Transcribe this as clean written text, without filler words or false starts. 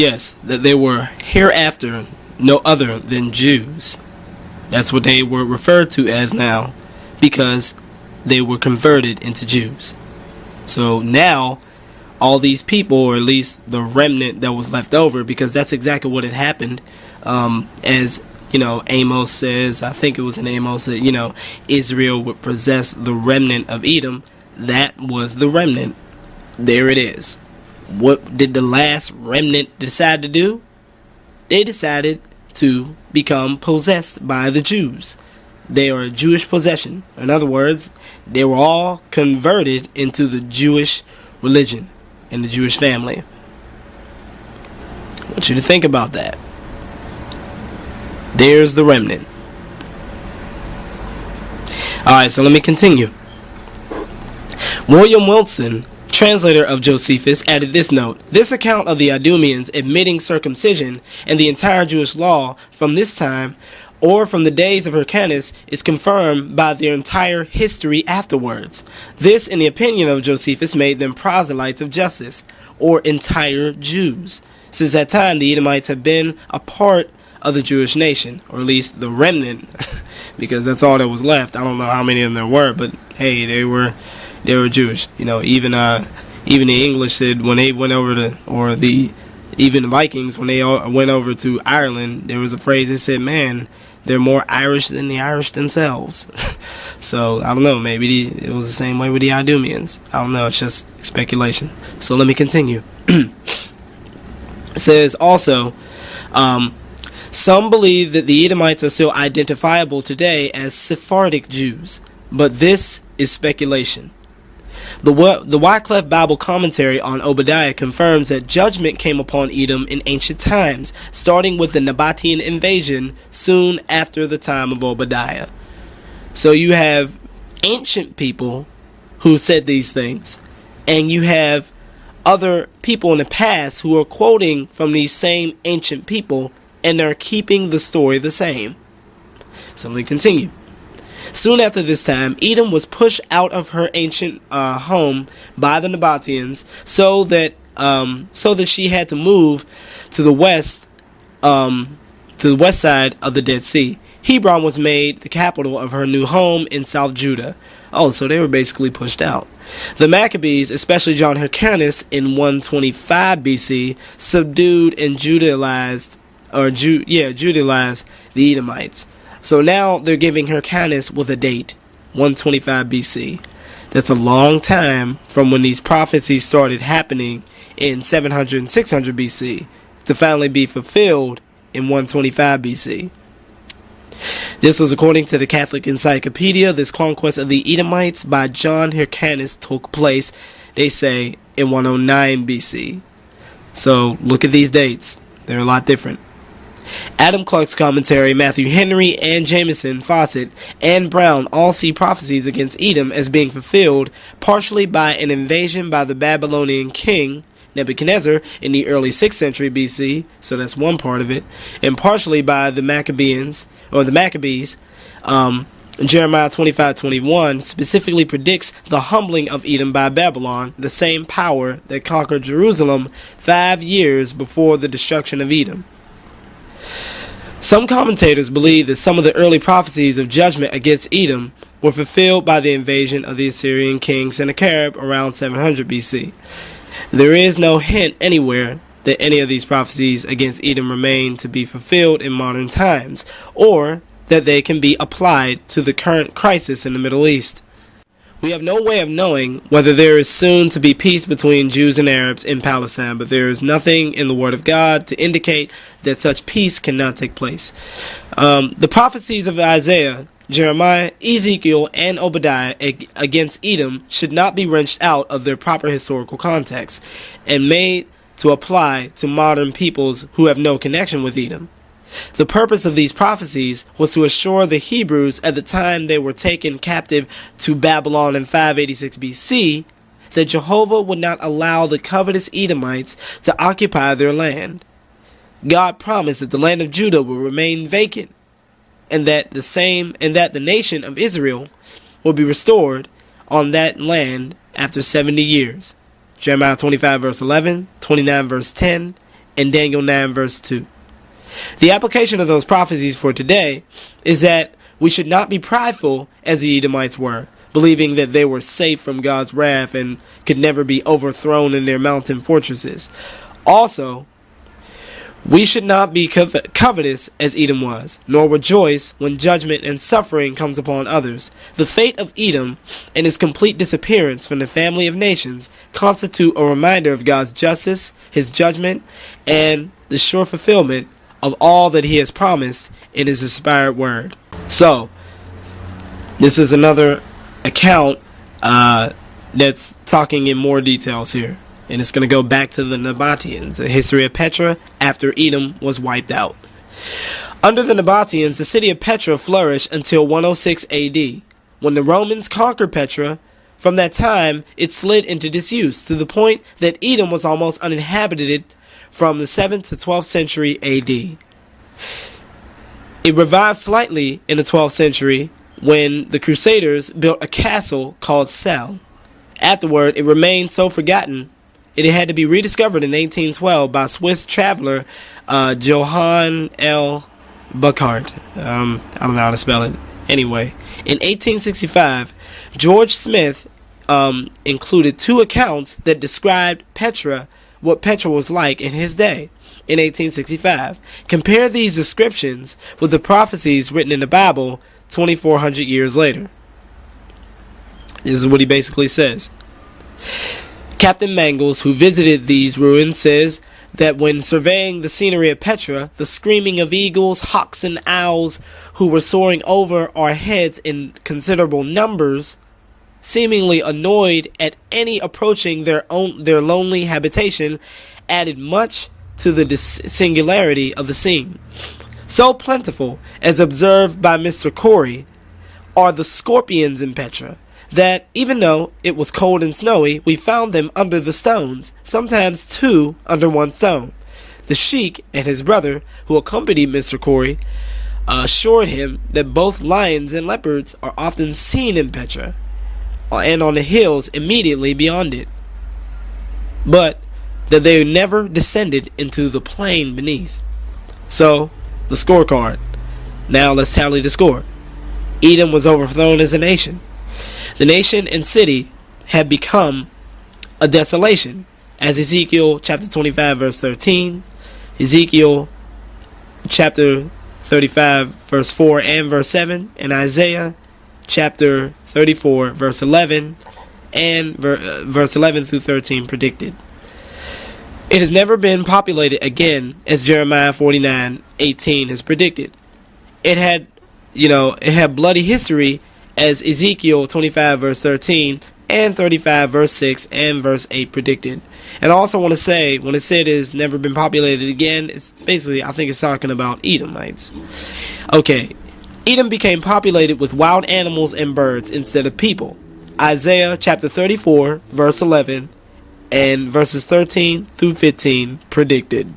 Yes, that they were hereafter no other than Jews. That's what they were referred to as now, because they were converted into Jews. So now, all these people, or at least the remnant that was left over, because that's exactly what had happened, as Amos says, I think it was in Amos, that Israel would possess the remnant of Edom. That was the remnant. There it is. What did the last remnant decide to do? They decided to become possessed by the Jews. They are a Jewish possession. In other words, they were all converted into the Jewish religion and the Jewish family. I want you to think about that. There's the remnant. Alright, so let me continue. William Wilson, translator of Josephus, added this note: this account of the Idumeans admitting circumcision and the entire Jewish law from this time, or from the days of Hyrcanus, is confirmed by their entire history afterwards. This, in the opinion of Josephus, made them proselytes of justice, or entire Jews. Since that time, the Edomites have been a part of the Jewish nation, or at least the remnant, because that's all that was left. I don't know how many of them there were, but hey, they were Jewish. Even the English said when they went over to, even the Vikings, when they all went over to Ireland, there was a phrase that said, man, they're more Irish than the Irish themselves. So, I don't know, maybe it was the same way with the Idumeans. I don't know, it's just speculation. So, let me continue. It says also, some believe that the Edomites are still identifiable today as Sephardic Jews, but this is speculation. The Wycliffe Bible commentary on Obadiah confirms that judgment came upon Edom in ancient times, starting with the Nabatean invasion soon after the time of Obadiah. So you have ancient people who said these things, and you have other people in the past who are quoting from these same ancient people, and they're keeping the story the same. So let me continue. Soon after this time, Edom was pushed out of her ancient home by the Nabateans, so that she had to move to the west side of the Dead Sea. Hebron was made the capital of her new home in South Judah. Oh, so they were basically pushed out. The Maccabees, especially John Hyrcanus in 125 BC, subdued and Judaized the Edomites. So now they're giving Hyrcanus with a date, 125 BC. That's a long time from when these prophecies started happening in 700 and 600 BC to finally be fulfilled in 125 BC. This was according to the Catholic Encyclopedia. This conquest of the Edomites by John Hyrcanus took place, they say, in 109 BC. So look at these dates. They're a lot different. Adam Clark's commentary, Matthew Henry, and Jameson, Fawcett, and Brown all see prophecies against Edom as being fulfilled partially by an invasion by the Babylonian king Nebuchadnezzar in the early 6th century BC, so that's one part of it, and partially by the Maccabees. Jeremiah 25:21 specifically predicts the humbling of Edom by Babylon, the same power that conquered Jerusalem 5 years before the destruction of Edom. Some commentators believe that some of the early prophecies of judgment against Edom were fulfilled by the invasion of the Assyrian king Sennacherib around 700 BC. There is no hint anywhere that any of these prophecies against Edom remain to be fulfilled in modern times, or that they can be applied to the current crisis in the Middle East. We have no way of knowing whether there is soon to be peace between Jews and Arabs in Palestine, but there is nothing in the Word of God to indicate that such peace cannot take place. The prophecies of Isaiah, Jeremiah, Ezekiel, and Obadiah against Edom should not be wrenched out of their proper historical context and made to apply to modern peoples who have no connection with Edom. The purpose of these prophecies was to assure the Hebrews at the time they were taken captive to Babylon in 586 BC that Jehovah would not allow the covetous Edomites to occupy their land. God promised that the land of Judah would remain vacant, and that the nation of Israel will be restored on that land after 70 years. Jeremiah 25 verse 11, 29 verse 10, and Daniel 9 verse 2. The application of those prophecies for today is that we should not be prideful as the Edomites were, believing that they were safe from God's wrath and could never be overthrown in their mountain fortresses. Also, we should not be covetous as Edom was, nor rejoice when judgment and suffering comes upon others. The fate of Edom and his complete disappearance from the family of nations constitute a reminder of God's justice, his judgment, and the sure fulfillment of all that he has promised in his inspired word. So, this is another account that's talking in more details here. And it's going to go back to the Nabateans, the history of Petra after Edom was wiped out. Under the Nabateans, the city of Petra flourished until 106 AD. When the Romans conquered Petra, from that time it slid into disuse to the point that Edom was almost uninhabited from the 7th to 12th century AD. It revived slightly in the 12th century when the Crusaders built a castle called Sel. Afterward, it remained so forgotten it had to be rediscovered in 1812 by Swiss traveler Johann L. Burckhardt. I don't know how to spell it. Anyway, in 1865, George Smith included two accounts that described Petra, what Petra was like in his day. In 1865, compare these descriptions with the prophecies written in the Bible 2,400 years later. This is what he basically says. Captain Mangles, who visited these ruins, says that when surveying the scenery of Petra, the screaming of eagles, hawks, and owls who were soaring over our heads in considerable numbers, seemingly annoyed at any approaching their lonely habitation, added much to the singularity of the scene. So plentiful, as observed by Mr. Corey, are the scorpions in Petra, that even though it was cold and snowy, we found them under the stones, sometimes two under one stone. The sheik and his brother, who accompanied Mr. Corey, assured him that both lions and leopards are often seen in Petra, and on the hills immediately beyond it, but that they never descended into the plain beneath. So, the scorecard. Now let's tally the score. Edom was overthrown as a nation. The nation and city had become a desolation, as Ezekiel chapter 25 verse 13, Ezekiel chapter 35 verse 4 and verse 7, and Isaiah chapter 34 verse 11 and verse 11 through 13 predicted. It has never been populated again, as Jeremiah 49:18 has predicted. It had bloody history, as Ezekiel 25 verse 13 and 35 verse 6 and verse 8 predicted. And I also want to say, when it said it's never been populated again, it's basically, I think it's talking about Edomites. Okay, Edom became populated with wild animals and birds instead of people. Isaiah chapter 34 verse 11 and verses 13 through 15 predicted.